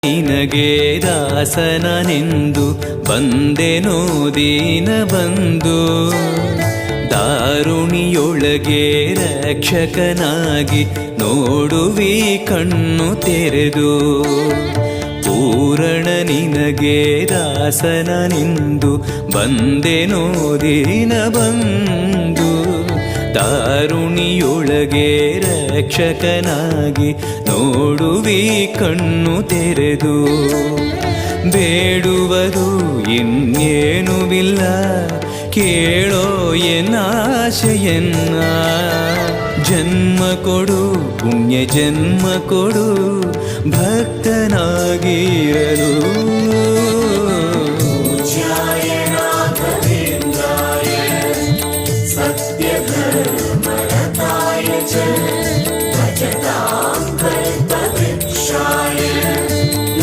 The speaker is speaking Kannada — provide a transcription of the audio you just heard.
ನಿನಗೆ ದಾಸನನೆಂದು ಬಂದೆನೋ ದೀನ ಬಂದು, ದಾರುಣಿಯೊಳಗೆ ರಕ್ಷಕನಾಗಿ ನೋಡುವಿ ಕಣ್ಣು ತೆರೆದು. ಪೂರಣ ನಿನಗೆ ದಾಸನನೆಂದು ಬಂದೆನೋ ದೀನ ಬಂದು, ದಾರುಣಿಯೊಳಗೆ ರಕ್ಷಕನಾಗಿ ನೋಡುವಿ ಕಣ್ಣು ತೆರೆದು. ಬೇಡುವುದು ಇನ್ನೇನುವಿಲ್ಲ ಕೇಳೋ ಎನ್ನಾಶೆಯನ್ನ, ಜನ್ಮ ಕೊಡು ಪುಣ್ಯ ಜನ್ಮ ಕೊಡು ಭಕ್ತನಾಗಿರಲು.